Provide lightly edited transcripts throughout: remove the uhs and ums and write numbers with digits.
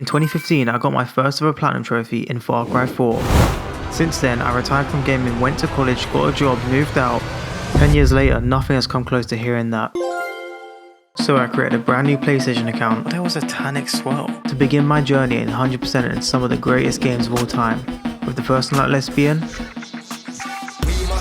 In 2015, I got my first ever platinum trophy in Far Cry 4. Since then, I retired from gaming, went to college, got a job, moved out. 10 years later, nothing has come close to hearing that. So I created a brand new PlayStation account. There was a Tannic swell. To begin my journey in 100% in some of the greatest games of all time. With the first one like Lesbian.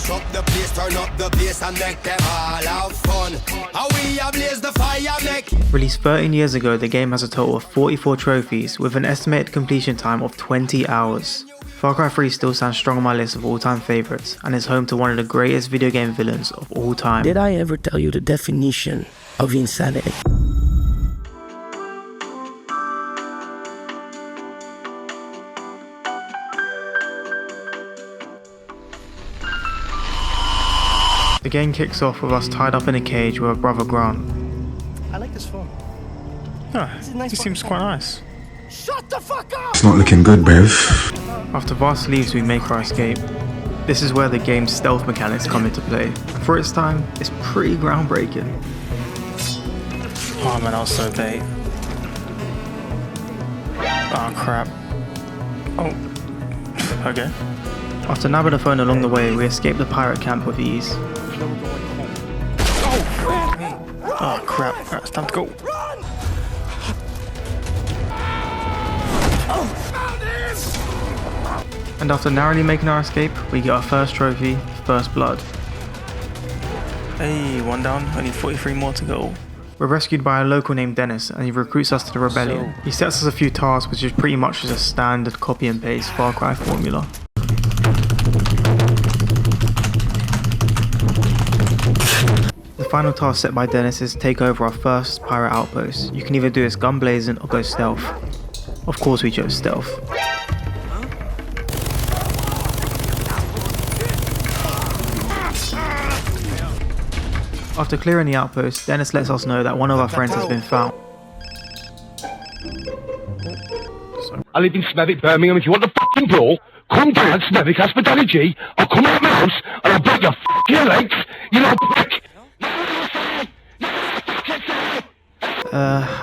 Up the place, turn up the bass and make them all have fun. How we ablaze the fire make. Released 13 years ago, the game has a total of 44 trophies with an estimated completion time of 20 hours. Far Cry 3 still stands strong on my list of all-time favourites and is home to one of the greatest video game villains of all time. Did I ever tell you the definition of insanity? The game kicks off with us tied up in a cage with our brother Grant. I like this phone. He seems quite nice. Shut the fuck up! It's not looking good, Bev. After Vast leaves, we make our escape. This is where the game's stealth mechanics come into play. For its time, it's pretty groundbreaking. Oh man, I was so bait. Oh crap. Oh. Okay. After nabbing a phone along the way, we escape the pirate camp with ease. Oh crap, alright, it's time to go. And after narrowly making our escape, we get our first trophy, First Blood. Hey, one down, only 43 more to go. We're rescued by a local named Dennis, and he recruits us to the rebellion. He sets us a few tasks, which is pretty much just a standard copy and paste Far Cry formula. The final task set by Dennis is to take over our first pirate outpost. You can either do this gun blazing or go stealth. Of course we chose stealth. After clearing the outpost, Dennis lets us know that one of our friends has been found. I live in Smethwick, Birmingham. If you want to fucking brawl, come down Smethwick Hospitality. I'll come out of my house and I'll break your fucking legs, you little prick.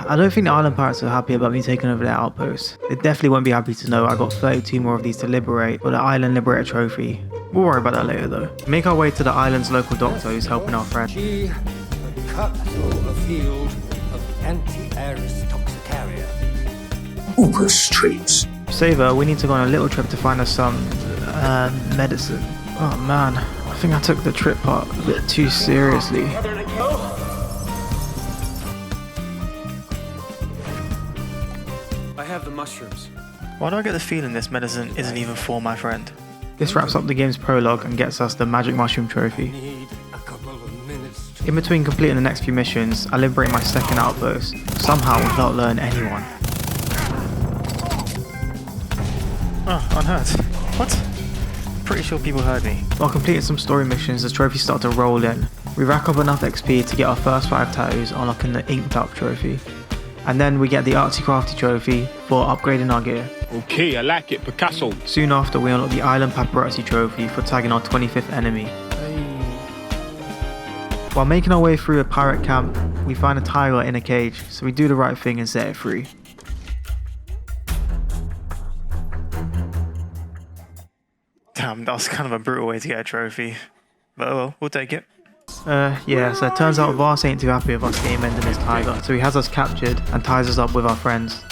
I don't think the island pirates are happy about me taking over their outpost. They definitely won't be happy to know I got 32 more of these to liberate for the Island Liberator trophy. We'll worry about that later though. We make our way to the island's local doctor who's helping our friend. She cut through a field of anti-Aris toxicaria. Uber streets. To save her, we need to go on a little trip to find us some medicine. Oh man, I think I took the trip part a bit too seriously. I have the mushrooms. Why do I get the feeling this medicine isn't even for my friend? This wraps up the game's prologue and gets us the Magic Mushroom trophy. Need a couple of minutes to... In between completing the next few missions, I liberate my second outpost, somehow without luring anyone. Oh, unheard. What? Pretty sure people heard me. While completing some story missions, the trophies start to roll in. We rack up enough XP to get our first 5 tattoos, unlocking the Inked Up trophy. And then we get the Artsy Crafty trophy for upgrading our gear. Okay, I like it, Picasso. Soon after, we unlock the Island Paparazzi trophy for tagging our 25th enemy. While making our way through a pirate camp, we find a tiger in a cage, so we do the right thing and set it free. Damn, that was kind of a brutal way to get a trophy. But oh well, we'll take it. Yeah, so it turns out Vars ain't too happy with us game ending this tiger, so he has us captured and ties us up with our friends.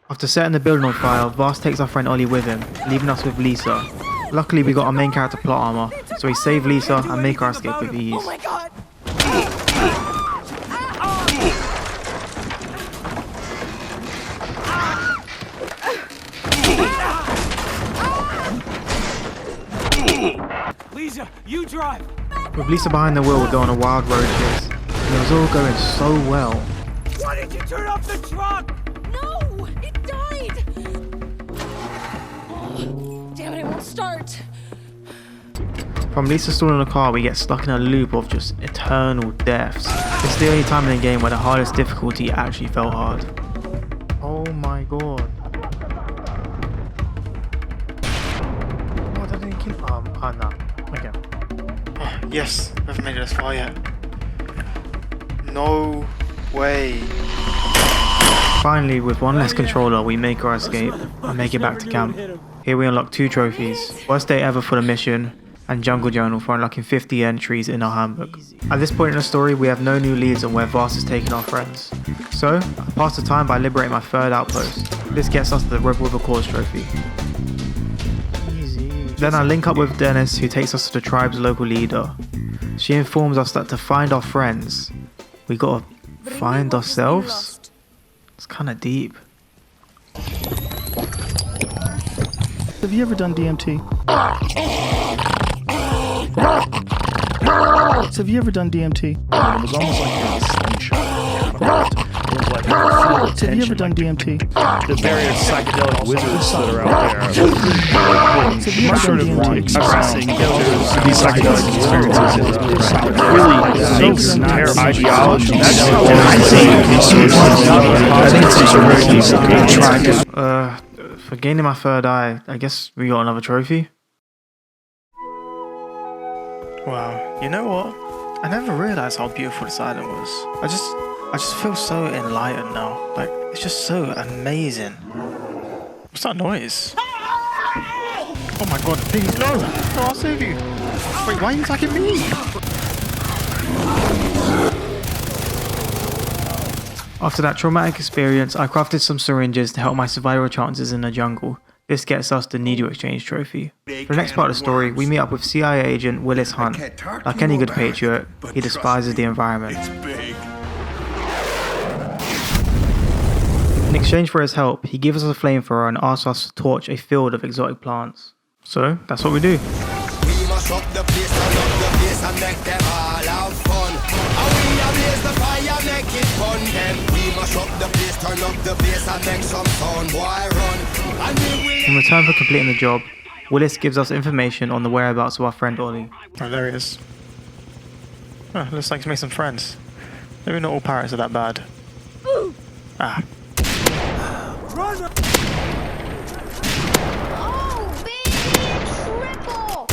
After setting the building on fire, Vars takes our friend Ollie with him, leaving us with Lisa. Luckily we got our main character plot armor, so we save Lisa and make our escape with ease. Oh my god! Lisa, you drive! With Lisa behind the wheel, we go on a wild road chase, and it was all going so well. Why did you turn off the truck? No! It died! Damn it, it won't start. From Lisa stalling the car, we get stuck in a loop of just eternal deaths. It's the only time in the game where the hardest difficulty actually felt hard. Oh my god. Oh, that didn't kill. Oh no. Okay. Yes, we haven't made it as far yet. No way. Finally, with one less controller, we make our escape and make it back to camp. Here we unlock 2 trophies, worst day ever for the mission, and Jungle Journal for unlocking 50 entries in our handbook. At this point in the story, we have no new leads on where Vast has taken our friends. So, I pass the time by liberating my 3rd outpost. This gets us the Rebel with a Cause trophy. Then I link up with Dennis, who takes us to the tribe's local leader. She informs us that to find our friends, we gotta find ourselves? It's kinda deep. Have you ever done DMT? Have you ever done DMT? It was almost like a slingshot. It was like have you ever done DMT? The various psychedelic wizards that are out there. Have sort of expressing these psychedelic experiences really makes their ideology. For gaining my 3rd eye, I guess we got another trophy. Wow, you know what? I never realized how beautiful this island was. I just feel so enlightened now. Like, it's just so amazing. What's that noise? Oh my god, please, no! No, I'll save you! Wait, why are you attacking me? After that traumatic experience, I crafted some syringes to help my survival chances in the jungle. This gets us the Need You Exchange trophy. For the next part of the story, we meet up with CIA agent Willis Hunt. Like any good patriot, he despises the environment. In exchange for his help, he gives us a flamethrower and asks us to torch a field of exotic plants. So, that's what we do. We must up the place, turn up the place and make them all have fun. And we ablaze the fire, make it fun them. We must up the place, turn up the place and make some sound, boy run. And we will... In return for completing the job, Willis gives us information on the whereabouts of our friend Ollie. Oh, there he is. Oh, looks like he's made some friends. Maybe not all parrots are that bad. Ah. Oh, baby, triple! Oh,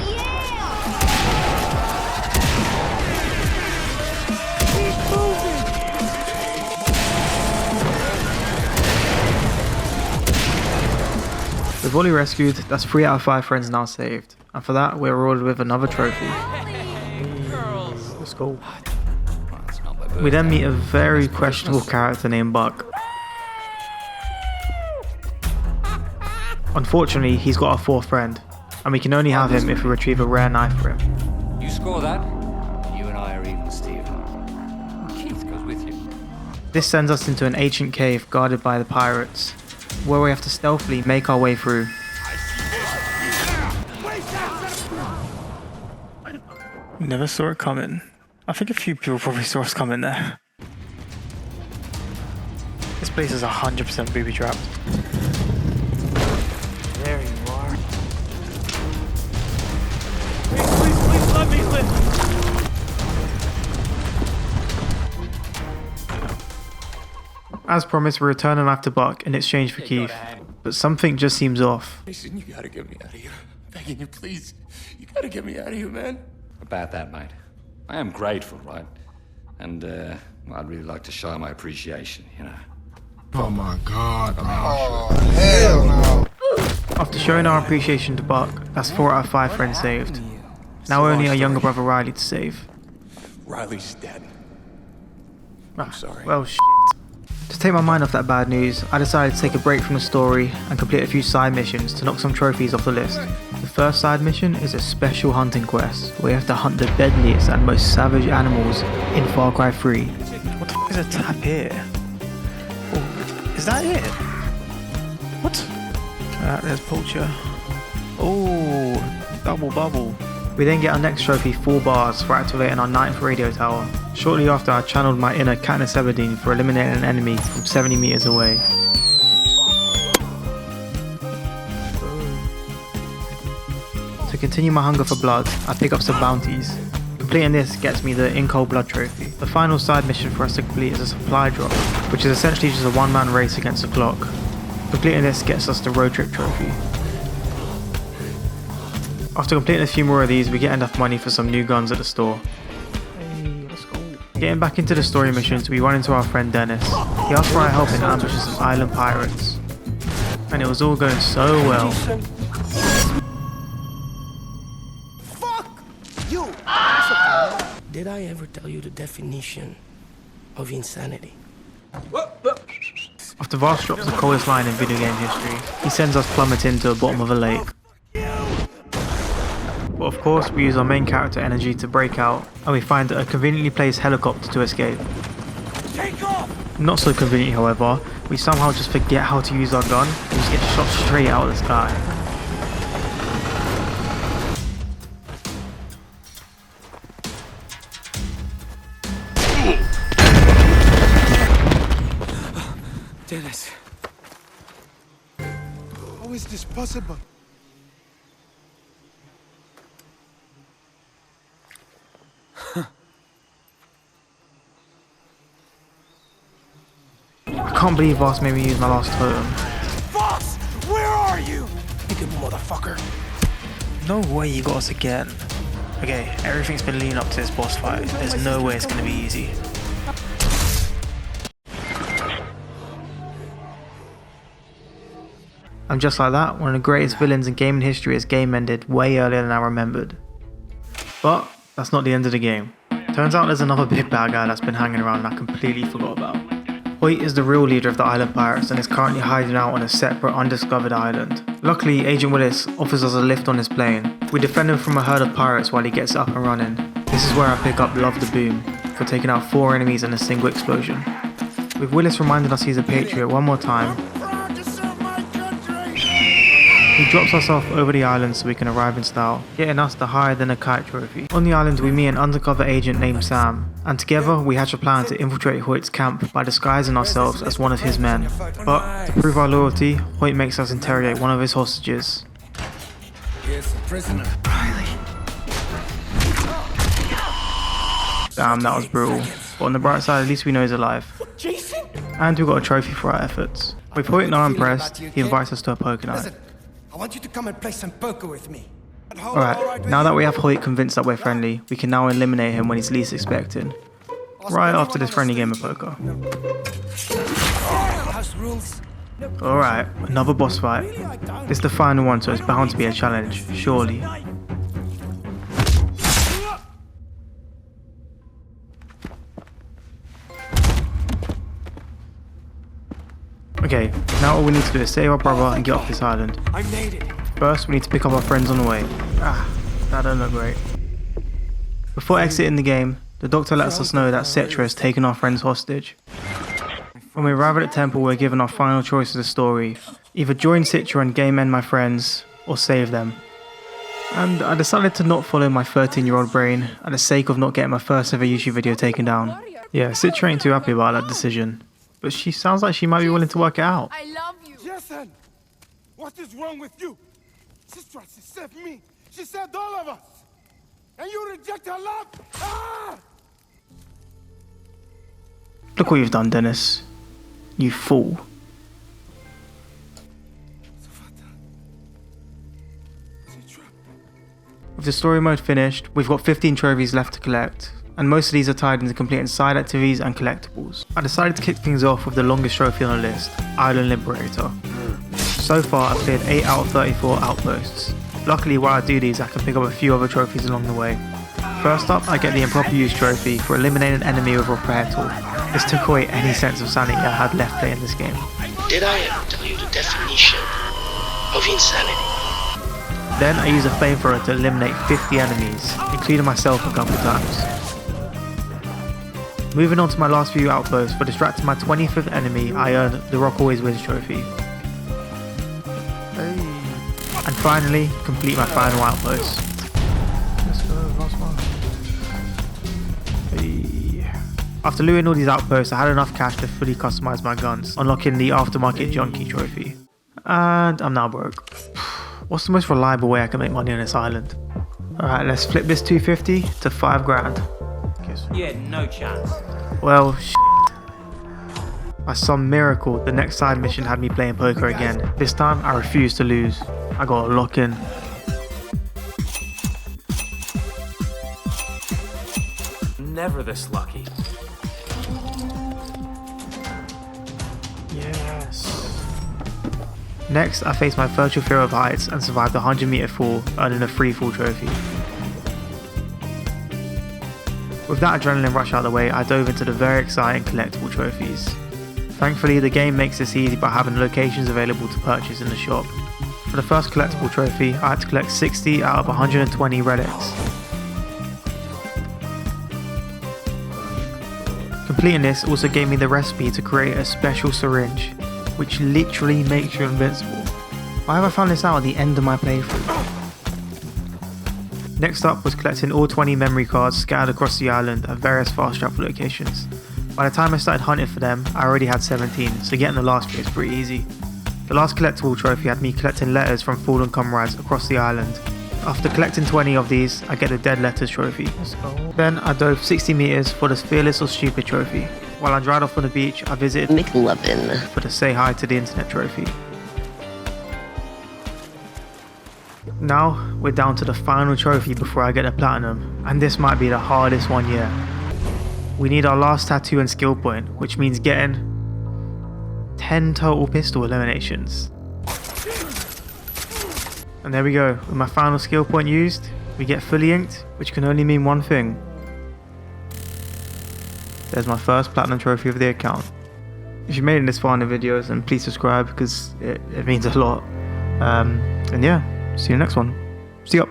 yeah! Keep moving! With Ollie rescued, that's 3 out of 5 friends now saved. And for that, we're rewarded with another trophy. Let's go. We then meet a very questionable character named Buck. Unfortunately, he's got our 4th friend, and we can only have him if we retrieve a rare knife for him. You score that, you and I are even, Steve. Keith goes with you. This sends us into an ancient cave guarded by the pirates, where we have to stealthily make our way through. Never saw it coming. I think a few people probably saw us coming there. This place is 100% booby trapped. There you are. Please let me live. As promised, we return a knife to Buck in exchange for Keith, but something just seems off. Mason, you gotta get me out of here. I'm begging you, please. You gotta get me out of here, man. About that, mate. I am grateful, right? And, I'd really like to show my appreciation, you know. Oh my god, bro. Oh, hell no. After showing our appreciation to Buck, that's 4 out of 5 friends saved. Now only our younger brother Riley to save. Riley's dead. I'm sorry. Well, shit. To take my mind off that bad news, I decided to take a break from the story and complete a few side missions to knock some trophies off the list. The first side mission is a special hunting quest where you have to hunt the deadliest and most savage animals in Far Cry 3. What the f is a tap here? Oh, is that it? What? There's Poacher. Oh, double bubble. We then get our next trophy 4 bars for activating our 9th radio tower. Shortly after, I channeled my inner Katniss Everdeen for eliminating an enemy from 70 meters away. To continue my hunger for blood, I pick up some bounties. Completing this gets me the In Cold Blood trophy. The final side mission for us to complete is a supply drop, which is essentially just a one-man race against the clock. Completing this gets us the Road Trip trophy. After completing a few more of these, we get enough money for some new guns at the store. Hey, let's go. Getting back into the story missions, we run into our friend Dennis. He asked for our help in ambushing some island pirates. And it was all going so well. Fuck you! Did I ever tell you the definition of insanity? After Vast drops the coldest line in video game history, he sends us plummeting to the bottom of a lake. But of course, we use our main character energy to break out, and we find a conveniently placed helicopter to escape. Not so convenient, however, we somehow just forget how to use our gun and just get shot straight out of the sky. Dennis. How is this possible? I can't believe Voss made me use my last totem. Voss, where are you? You good motherfucker. No way you got us again. Okay, everything's been leading up to this boss fight. There's no way it's gonna be easy. And just like that, one of the greatest villains in gaming history is game ended way earlier than I remembered. But that's not the end of the game. Turns out there's another big bad guy that's been hanging around and I completely forgot about. Hoyt is the real leader of the island pirates and is currently hiding out on a separate undiscovered island. Luckily, Agent Willis offers us a lift on his plane. We defend him from a herd of pirates while he gets up and running. This is where I pick up Love the Boom for taking out 4 enemies in a single explosion. With Willis reminding us he's a patriot one more time, he drops us off over the island so we can arrive in style, getting us the higher than a kite trophy. On the island we meet an undercover agent named Sam, and together we hatch a plan to infiltrate Hoyt's camp by disguising ourselves as one of his men. But to prove our loyalty, Hoyt makes us interrogate one of his hostages. Here's the prisoner. Damn, that was brutal. But on the bright side, at least we know he's alive. And we got a trophy for our efforts. With Hoyt not impressed, he invites us to a poker night. I want you to come and play some poker with me. Alright, now that we have Hoyt convinced that we're friendly, we can now eliminate him when he's least expected. Right after this friendly game of poker. Alright, another boss fight. This is the final one, so it's bound to be a challenge, surely. Okay, now all we need to do is save our brother and get off this island. I made it. First, we need to pick up our friends on the way. That don't look great. Before exiting the game, the doctor lets us know that Citra has taken our friends hostage. When we arrive at the temple, we're given our final choice of the story. Either join Citra and game end my friends, or save them. And I decided to not follow my 13-year-old brain, at the sake of not getting my first ever YouTube video taken down. Yeah, Citra ain't too happy about that decision. But she sounds like she might be willing to work it out. I love you. Jason, what is wrong with you? She tried to save me. She saved all of us. And you reject her love? Ah! Look what you've done, Dennis. You fool. With the story mode finished, we've got 15 trophies left to collect. And most of these are tied into completing side activities and collectibles. I decided to kick things off with the longest trophy on the list, Island Liberator. So far I've cleared 8 out of 34 outposts. Luckily while I do these I can pick up a few other trophies along the way. First up I get the Improper Use trophy for eliminating an enemy with a repair tool. This took away any sense of sanity I had left playing this game. Did I ever tell you the definition of insanity? Then I use a flamethrower to eliminate 50 enemies, including myself a couple times. Moving on to my last few outposts, for distracting my 25th enemy, I earned the Rock Always Wins trophy. And finally, complete my final outpost. Let's go, last one. After looting all these outposts, I had enough cash to fully customize my guns, unlocking the Aftermarket Junkie trophy. And I'm now broke. What's the most reliable way I can make money on this island? Alright, let's flip this 250 to 5 grand. You had no chance. Well, by some miracle, the next side mission had me playing poker again. This time, I refused to lose. I got a lock in. never this lucky. Yes. Next, I faced my virtual fear of heights and survived a 100-meter fall, earning a free fall trophy. With that adrenaline rush out of the way, I dove into the very exciting collectible trophies. Thankfully, the game makes this easy by having locations available to purchase in the shop. For the first collectible trophy, I had to collect 60 out of 120 relics. Completing this also gave me the recipe to create a special syringe, which literally makes you invincible. Why have I found this out at the end of my playthrough? Next up was collecting all 20 memory cards scattered across the island at various fast travel locations. By the time I started hunting for them, I already had 17, so getting the last few is pretty easy. The last collectible trophy had me collecting letters from fallen comrades across the island. After collecting 20 of these, I get the Dead Letters trophy. Then I dove 60 meters for the Fearless or Stupid trophy. While I dried off on the beach, I visited McLovin for the Say Hi to the Internet trophy. Now, we're down to the final trophy before I get the platinum, and this might be the hardest one yet. We need our last tattoo and skill point, which means getting 10 total pistol eliminations. And there we go, with my final skill point used, we get fully inked, which can only mean one thing. There's my first platinum trophy of the account. If you made it this far in the videos, then please subscribe because it means a lot. And yeah, see you next one. See ya.